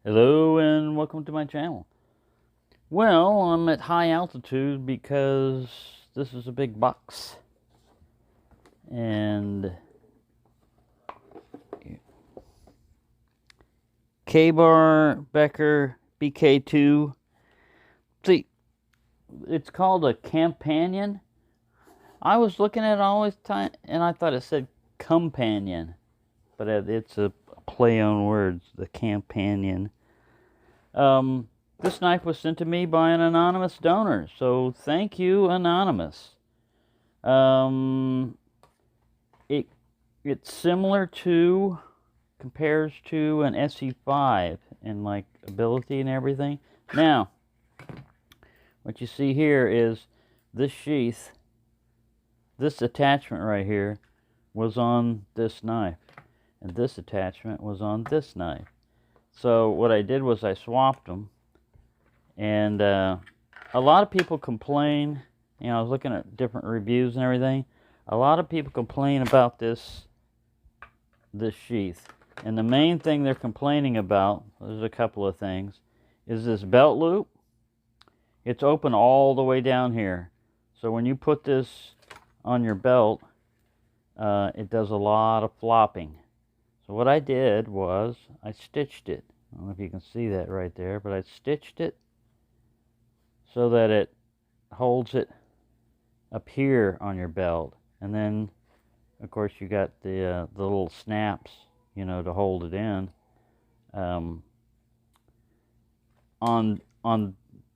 Hello and welcome to my channel. Well, I'm at high altitude because this is a big box. And Ka-bar Becker BK2. See, it's called a Campanion. I was looking at it all this time and I thought it said Campanion. But it's a play on words, the Campanion. This knife was sent to me by an anonymous donor, so thank you, anonymous. It's similar to, compares to an SE5 in like ability and everything. Now, what you see here is this sheath, this attachment right here was on this knife, and this attachment was on this knife. So what I did was I swapped them, and a lot of people complain. You know, I was looking at different reviews and everything. A lot of people complain about this sheath, and the main thing they're complaining about, there's a couple of things, is this belt loop. It's open all the way down here, so when you put this on your belt, it does a lot of flopping. So what I did was I stitched it. I don't know if you can see that right there, but I stitched it so that it holds it up here on your belt. And then, of course, you got the little snaps, you know, to hold it in. On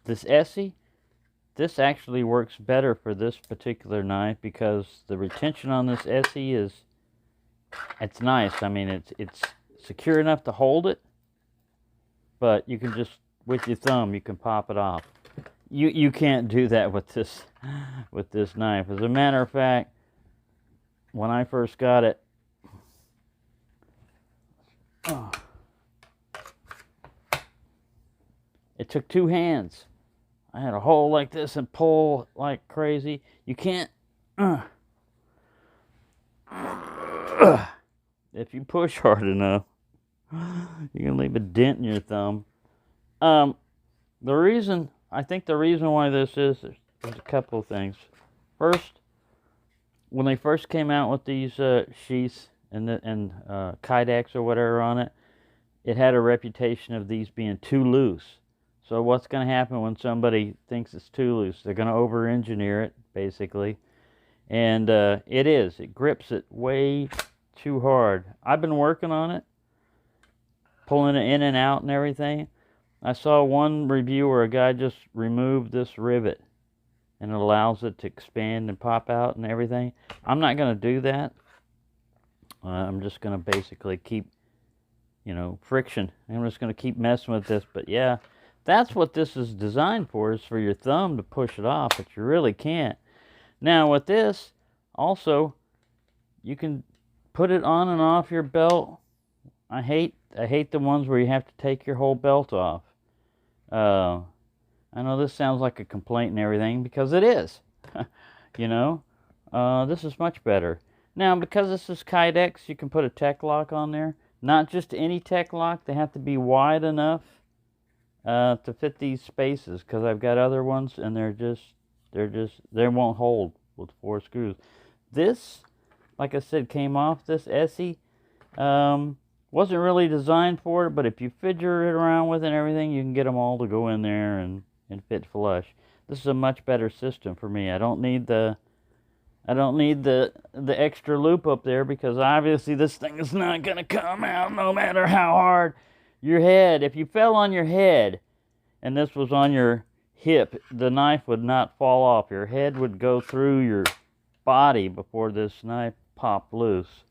this Essie, this actually works better for this particular knife because the retention on this Essie is, it's nice. I mean, it's secure enough to hold it, but you can just, with your thumb, you can pop it off. You can't do that with this knife. As a matter of fact, when I first got it, it took two hands. I had a hole like this and pull like crazy. You can't. If you push hard enough, you can leave a dent in your thumb. I think the reason why this is, there's a couple of things. First, when they first came out with these sheaths and Kydex or whatever on it, it had a reputation of these being too loose. So what's going to happen when somebody thinks it's too loose? They're going to over-engineer it, basically. And it is. It grips it way too hard. I've been working on it, pulling it in and out and everything. I saw one review where a guy just removed this rivet and it allows it to expand and pop out and everything. I'm not going to do that. I'm just going to basically keep, you know, friction. I'm just going to keep messing with this. But yeah, that's what this is designed for, is for your thumb to push it off, but you really can't. Now with this, also, you can put it on and off your belt. I hate the ones where you have to take your whole belt off. I know this sounds like a complaint and everything, because it is. You know, this is much better. Now, because this is Kydex, you can put a tech lock on there. Not just any tech lock. They have to be wide enough to fit these spaces, because I've got other ones and they won't hold with 4 screws. This, like I said, came off this Essie. Wasn't really designed for it, but if you fidget around with it and everything, you can get them all to go in there and fit flush. This is a much better system for me. I don't need the extra loop up there, because obviously this thing is not going to come out no matter how hard your head. If you fell on your head and this was on your hip, the knife would not fall off. Your head would go through your body before this knife popped loose.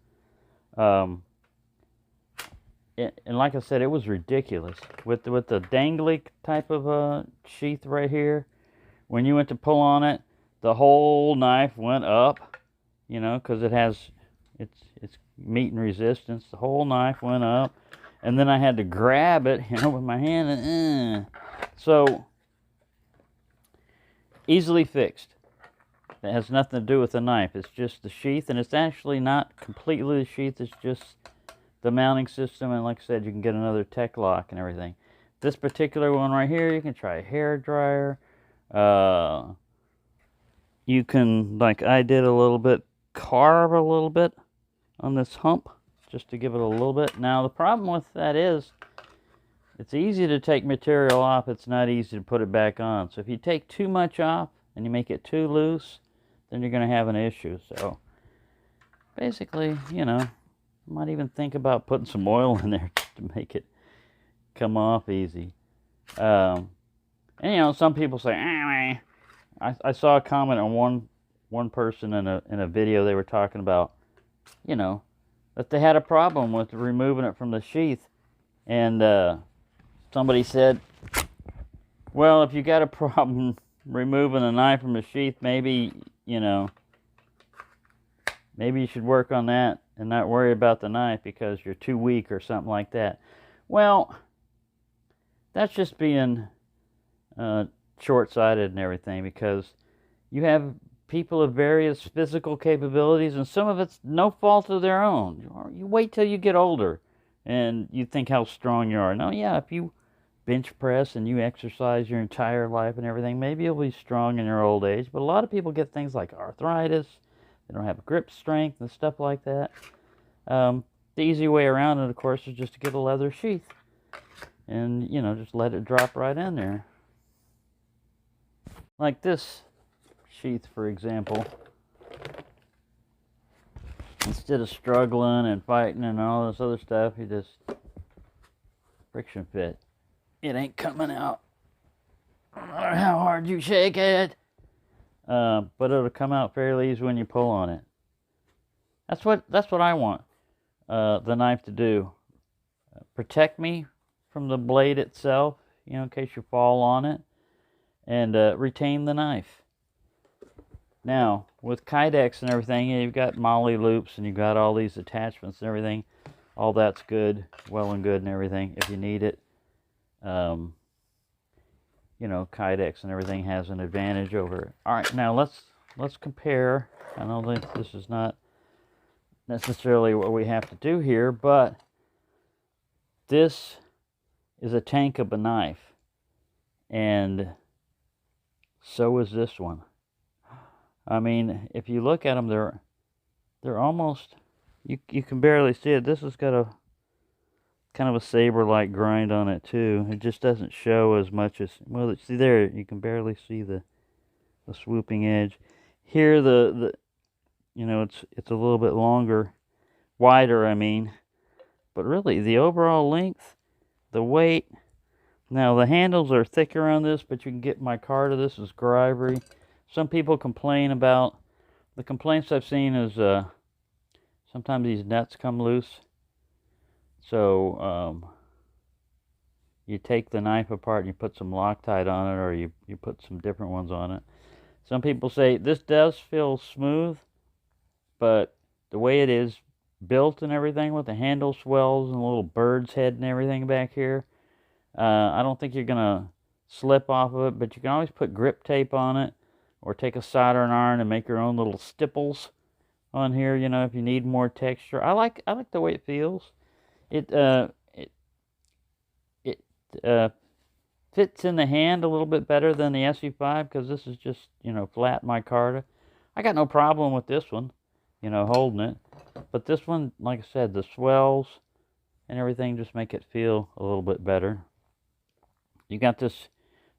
And like I said, it was ridiculous with the dangly type of sheath right here. When you went to pull on it, the whole knife went up, you know, because it's meeting resistance. The whole knife went up, and then I had to grab it, you know, with my hand, and so easily fixed. It has nothing to do with the knife. It's just the sheath, and it's actually not completely the sheath. It's just the mounting system, and like I said, you can get another tech lock and everything. this particular one right here, you can try a hair dryer. You can, like I did a little bit, carve a little bit on this hump just to give it a little bit. Now the problem with that is it's easy to take material off, it's not easy to put it back on. So if you take too much off and you make it too loose, then you're going to have an issue. So basically, you know, I might even think about putting some oil in there just to make it come off easy. And you know, some people say, I saw a comment on one person in a video. They were talking about, you know, that they had a problem with removing it from the sheath, and somebody said, well, if you got a problem removing a knife from the sheath, maybe, you know, maybe you should work on that and not worry about the knife because you're too weak or something like that. Well, that's just being short-sighted and everything, because you have people of various physical capabilities, and some of it's no fault of their own. You wait till you get older and you think how strong you are. Now, yeah, if you bench press and you exercise your entire life and everything, maybe you'll be strong in your old age. But a lot of people get things like arthritis, they don't have grip strength and stuff like that. The easy way around it, of course, is just to get a leather sheath and, you know, just let it drop right in there. Like this sheath, for example. Instead of struggling and fighting and all this other stuff, you just friction fit. It ain't coming out no matter how hard you shake it. But it'll come out fairly easy when you pull on it. That's what I want the knife to do. Protect me from the blade itself, you know, in case you fall on it, and retain the knife. Now, with Kydex and everything, you've got molly loops and you've got all these attachments and everything. All that's good, well and good and everything if you need it. You know, Kydex and everything has an advantage over it. All right, now let's compare. I know that this is not necessarily what we have to do here, but this is a tank of a knife, and so is this one. I mean, if you look at them, they're almost, you can barely see it. This has got a kind of a saber-like grind on it too. It just doesn't show as much as, well, see there, you can barely see the swooping edge. Here the you know, it's a little bit longer, wider, I mean, but really the overall length, the weight. Now the handles are thicker on this, but you can get micarta. This is grivery. Some people complain about, the complaints I've seen is sometimes these nuts come loose. So you take the knife apart and you put some Loctite on it, or you put some different ones on it. Some people say this does feel smooth, but the way it is built and everything, with the handle swells and a little bird's head and everything back here, I don't think you're gonna slip off of it. But you can always put grip tape on it, or take a soldering iron and make your own little stipples on here, you know, if you need more texture. I like the way it feels. It fits in the hand a little bit better than the SE5, because this is just, you know, flat micarta. I got no problem with this one, you know, holding it. But this one, like I said, the swells and everything just make it feel a little bit better. You got this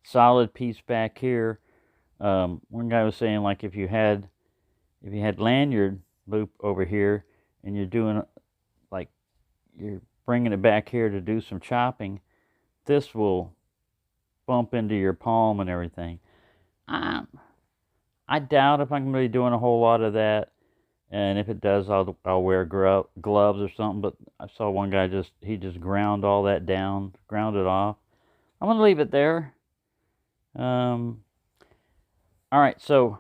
solid piece back here. One guy was saying, like, if you had lanyard loop over here and you're doing, like, you're bringing it back here to do some chopping, this will bump into your palm and everything. I doubt if I'm going to be doing a whole lot of that, and if it does, I'll wear gloves or something. But I saw one guy he just ground all that down, ground it off. I'm going to leave it there. All right, so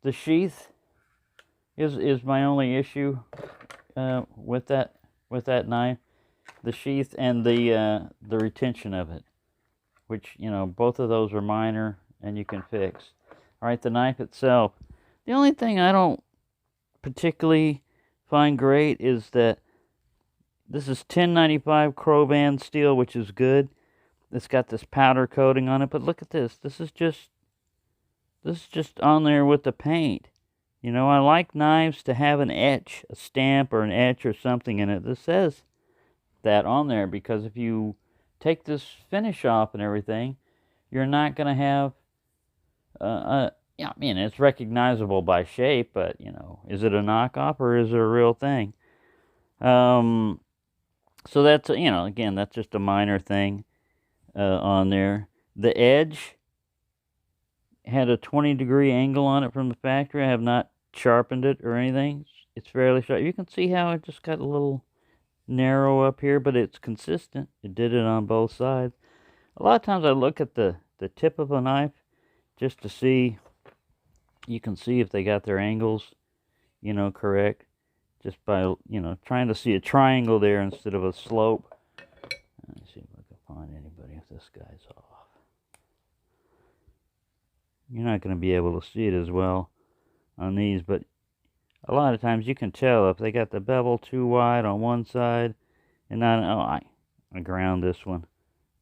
the sheath is my only issue with that knife. The sheath and the retention of it, which, you know, both of those are minor and you can fix. All right, the knife itself. The only thing I don't particularly find great is that this is 1095 Crowband steel, which is good, It's got this powder coating on it, but look at this. This is just on there with the paint. You know, I like knives to have an etch, a stamp or an etch or something in it that says that on there, because if you take this finish off and everything, you're not going to have, yeah, I mean, it's recognizable by shape, but, you know, is it a knockoff or is it a real thing? So that's, you know, again, that's just a minor thing on there. The edge had a 20-degree angle on it from the factory. I have not sharpened it or anything. It's fairly sharp. You can see how it just got a little narrow up here, but it's consistent. It did it on both sides. A lot of times I look at the tip of a knife just to see, you can see if they got their angles, you know, correct, just by, you know, trying to see a triangle there instead of a slope. Let's see if I can find anybody if this guy's off. You're not going to be able to see it as well on these, but a lot of times you can tell if they got the bevel too wide on one side, and not, oh, I ground this one.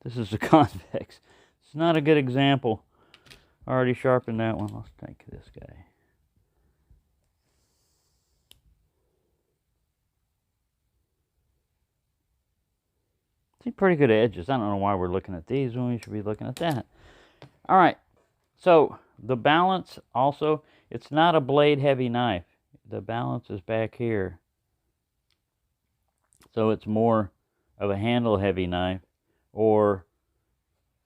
This is a convex. It's not a good example. I already sharpened that one. Let's take this guy. See, pretty good edges. I don't know why we're looking at these when we should be looking at that. All right. So the balance also, it's not a blade heavy knife. The balance is back here. So it's more of a handle heavy knife or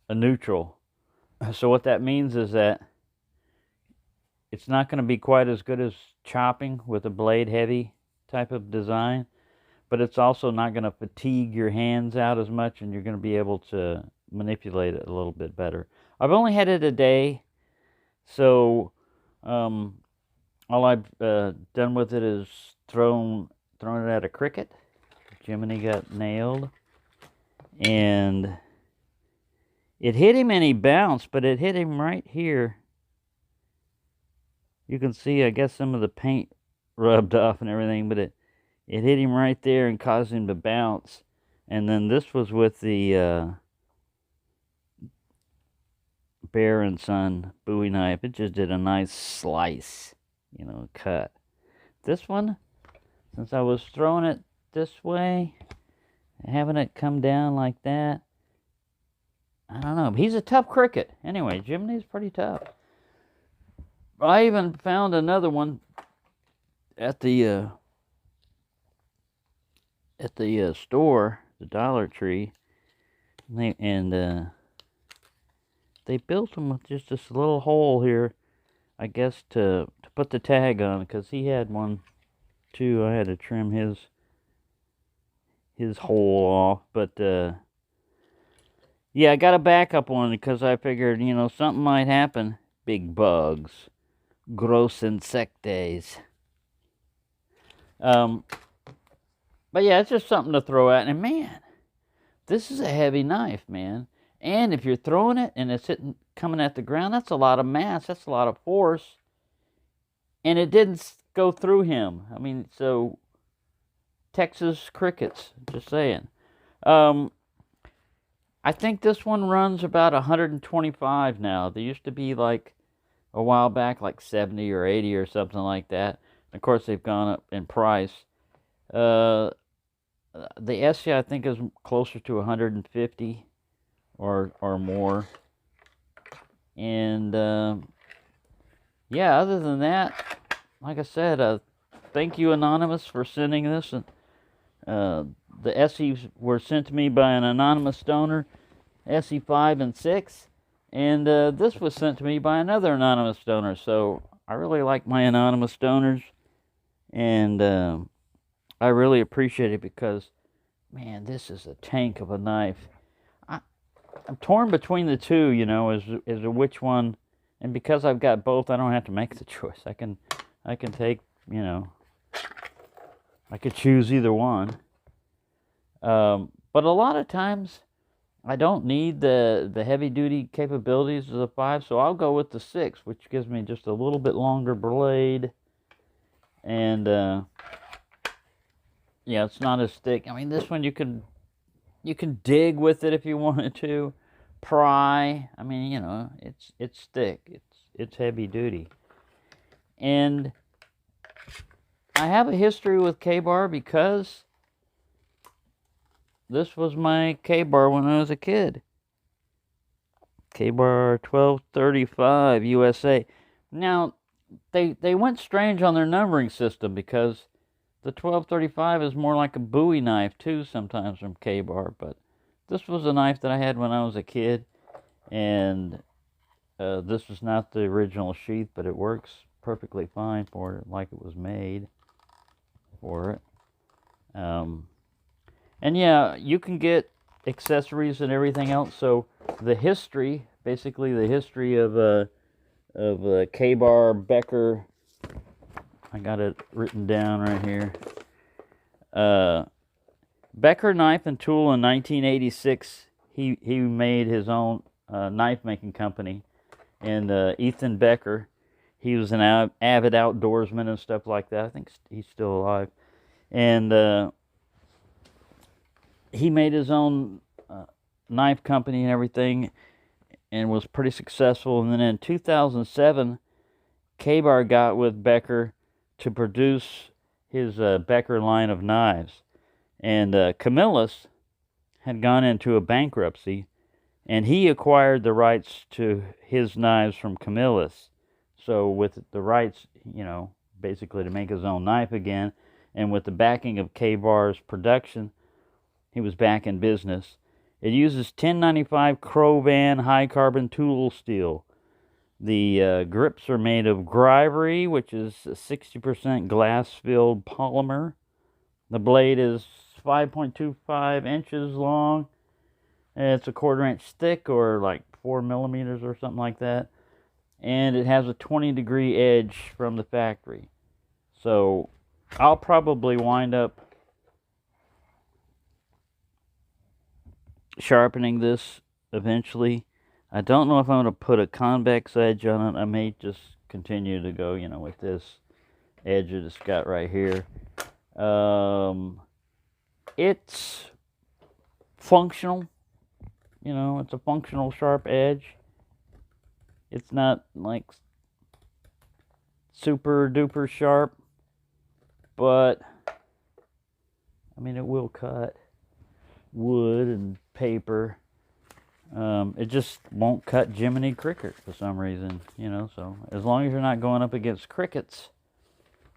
a neutral. So what that means is that it's not going to be quite as good as chopping with a blade heavy type of design, but it's also not going to fatigue your hands out as much, and you're going to be able to manipulate it a little bit better. I've only had it a day, so all I've done with it is thrown it at a cricket. Jiminy got nailed, and it hit him and he bounced, but it hit him right here. You can see, I guess, some of the paint rubbed off and everything, but it hit him right there and caused him to bounce. And then this was with the Bear & Son Bowie knife. It just did a nice slice, you know, cut. This one, since I was throwing it this way, having it come down like that, I don't know. He's a tough cricket. Anyway, Jiminy's pretty tough. I even found another one at the store, the Dollar Tree, and they built them with just this little hole here, I guess, to put the tag on, because he had one too. I had to trim his hole off, but yeah, I got a backup one because I figured, you know, something might happen. Big bugs, gross insectes. But yeah, it's just something to throw at. And man, this is a heavy knife, man. And if you're throwing it and it's coming at the ground, that's a lot of mass. That's a lot of force. And it didn't go through him. I mean, so Texas crickets, just saying. I think this one runs about 125 now. There used to be like a while back like 70 or 80 or something like that. Of course, they've gone up in price. The Essie, I think, is closer to 150 or more. And yeah, other than that, like I said, thank you, Anonymous, for sending this. And the Essies were sent to me by an anonymous donor, Essie 5 and 6. And this was sent to me by another anonymous donor. So I really like my anonymous donors. And I really appreciate it because, man, this is a tank of a knife. I'm torn between the two, you know, as to which one. And because I've got both, I don't have to make the choice. I can take, you know, I could choose either one. But a lot of times, I don't need the heavy-duty capabilities of the 5, so I'll go with the 6, which gives me just a little bit longer blade. And, yeah, it's not as thick. I mean, this one you can dig with it if you wanted to. pry. I mean, you know, it's thick. It's heavy duty. And I have a history with Ka-bar because this was my Ka-bar when I was a kid. Ka-bar 1235 USA. Now, they went strange on their numbering system because the 1235 is more like a Bowie knife too sometimes from Ka-bar, but this was a knife that I had when I was a kid, and this was not the original sheath, but it works perfectly fine for it, like it was made for it. And yeah, you can get accessories and everything else. So the history, basically the history of Ka-bar Becker, I got it written down right here. Becker Knife and Tool in 1986. He made his own knife making company, and Ethan Becker, he was an avid outdoorsman and stuff like that. I think he's still alive, and he made his own knife company and everything, and was pretty successful. And then in 2007, Ka-bar got with Becker to produce his Becker line of knives. And Camillus had gone into a bankruptcy, and he acquired the rights to his knives from Camillus. So with the rights, you know, basically to make his own knife again, and with the backing of Ka-bar's production, he was back in business. It uses 1095 Crovan high carbon tool steel. The grips are made of Grivery, which is a 60% glass-filled polymer. The blade is 5.25 inches long. It's a 1/4 inch thick, or like 4 millimeters or something like that. And it has a 20-degree edge from the factory. So I'll probably wind up sharpening this eventually. I don't know if I'm going to put a convex edge on it. I may just continue to go, you know, with this edge that it's got right here. It's functional. You know, it's a functional sharp edge. It's not like super duper sharp, but I mean, it will cut wood and paper. It just won't cut Jiminy Cricket for some reason, you know. So as long as you're not going up against crickets,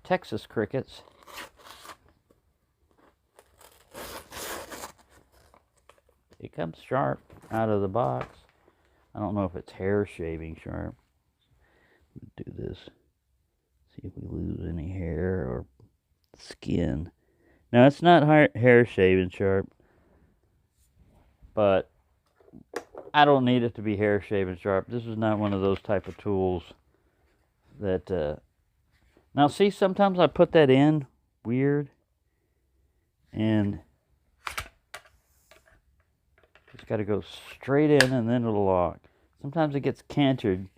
Texas crickets, it comes sharp out of the box. I don't know if it's hair shaving sharp. Do this. See if we lose any hair or skin. Now, it's not hair shaving sharp, but I don't need it to be hair shaving sharp. This is not one of those type of tools that... Now, see, sometimes I put that in weird, and it's got to go straight in, and then it'll lock. Sometimes it gets cantered,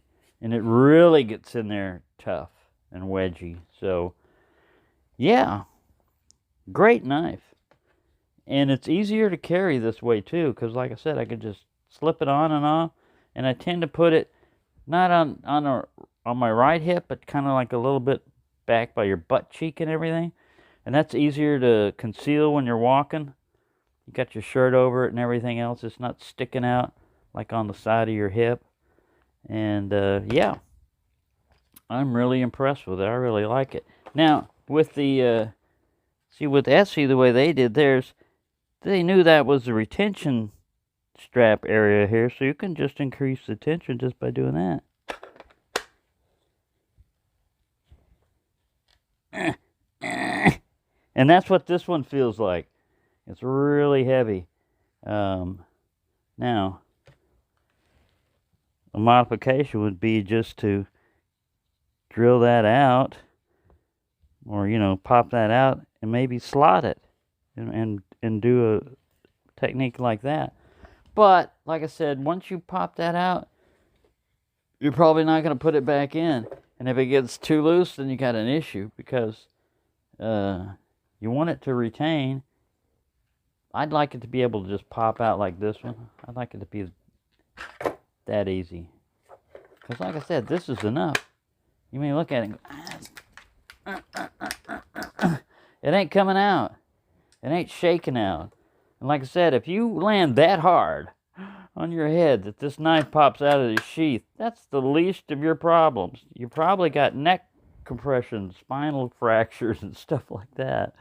and it really gets in there tough and wedgy. So, yeah, great knife. And it's easier to carry this way, too, because, like I said, I could just slip it on and off, and I tend to put it not on my right hip, but kind of like a little bit back by your butt cheek and everything. And that's easier to conceal when you're walking. You got your shirt over it and everything else. It's not sticking out like on the side of your hip. And yeah, I'm really impressed with it. I really like it. Now, with the see, with Essie, the way they did theirs, they knew that was the retention strap area here, so you can just increase the tension just by doing that. And that's what this one feels like. It's really heavy. Now, a modification would be just to drill that out, or, you know, pop that out and maybe slot it and do a technique like that. But, like I said, once you pop that out, you're probably not going to put it back in. And if it gets too loose, then you got an issue, because you want it to retain. I'd like it to be able to just pop out like this one. I'd like it to be That easy. Because like I said, this is enough. You may look at it and go, it ain't coming out. It ain't shaking out. And like I said, if you land that hard on your head that this knife pops out of the sheath, that's the least of your problems. You probably got neck compression, spinal fractures, and stuff like that.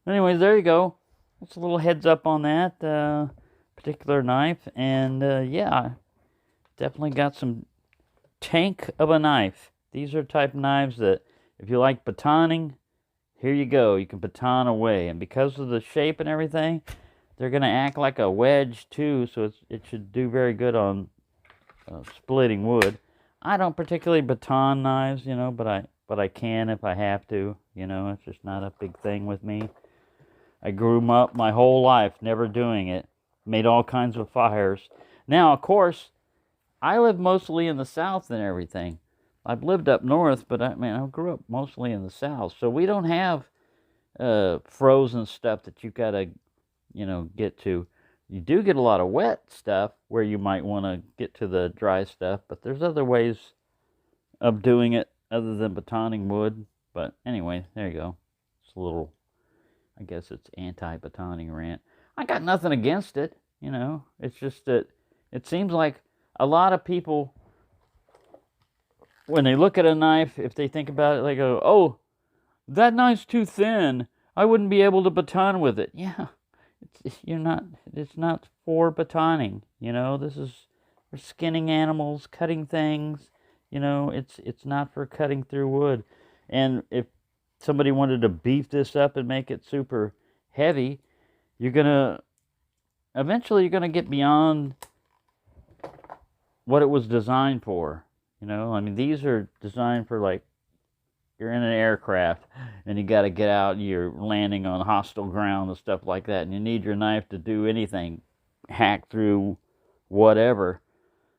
Anyways, there you go. That's a little heads up on that particular knife. And yeah, definitely got some tank of a knife. These are type of knives that if you like batoning, here you go. You can baton away. And because of the shape and everything, they're going to act like a wedge too, so it should do very good on splitting wood. I don't particularly baton knives, you know, but I can if I have to. You know, it's just not a big thing with me. I grew up my whole life never doing it. Made all kinds of fires. Now, of course, I live mostly in the South and everything. I've lived up north, but I grew up mostly in the South. So we don't have frozen stuff that you got to, you know, get to. You do get a lot of wet stuff where you might want to get to the dry stuff, but there's other ways of doing it other than batoning wood. But anyway, there you go. It's a little, I guess it's anti-batoning rant. I got nothing against it, you know. It's just that it seems like a lot of people, when they look at a knife, if they think about it, they go, oh, that knife's too thin. I wouldn't be able to baton with it. Yeah, it's not for batoning, you know. This is for skinning animals, cutting things, you know. It's not for cutting through wood. And if somebody wanted to beef this up and make it super heavy, eventually you're gonna get beyond what it was designed for. You know, I mean, these are designed for, like, you're in an aircraft and you got to get out and you're landing on hostile ground and stuff like that, and you need your knife to do anything, hack through whatever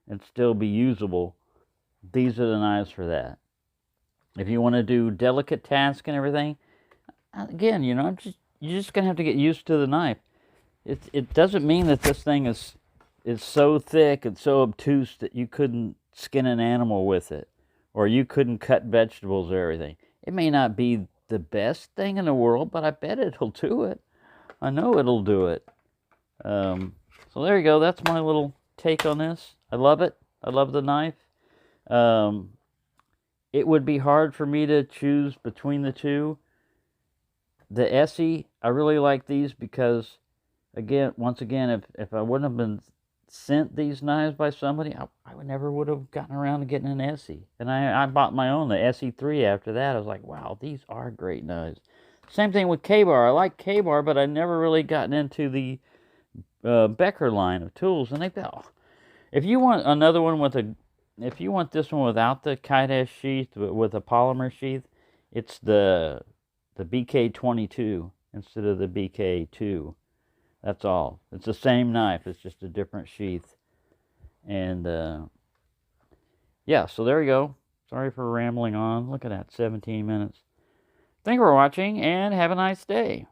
and still be usable. These are the knives for that. If you want to do delicate tasks and everything, again, you know, you're just gonna have to get used to the knife. It doesn't mean that this thing is so thick and so obtuse that you couldn't skin an animal with it, or you couldn't cut vegetables or everything. It may not be the best thing in the world, but I bet it'll do it. I know it'll do it. So there you go. That's my little take on this. I love it. I love the knife. It would be hard for me to choose between the two. The Essie, I really like these because, once again, if I wouldn't have been sent these knives by somebody, I never would have gotten around to getting an Essie. And I bought my own, the SE3, after that. I was like, wow, these are great knives. Same thing with Ka-bar. I like Ka-bar, but I never really gotten into the Becker line of tools. And if you want another one if you want this one without the kite sheath, but with a polymer sheath, it's the BK22 instead of the BK2. That's all. It's the same knife. It's just a different sheath. And, yeah, so there you go. Sorry for rambling on. Look at that, 17 minutes. Thank you for watching, and have a nice day.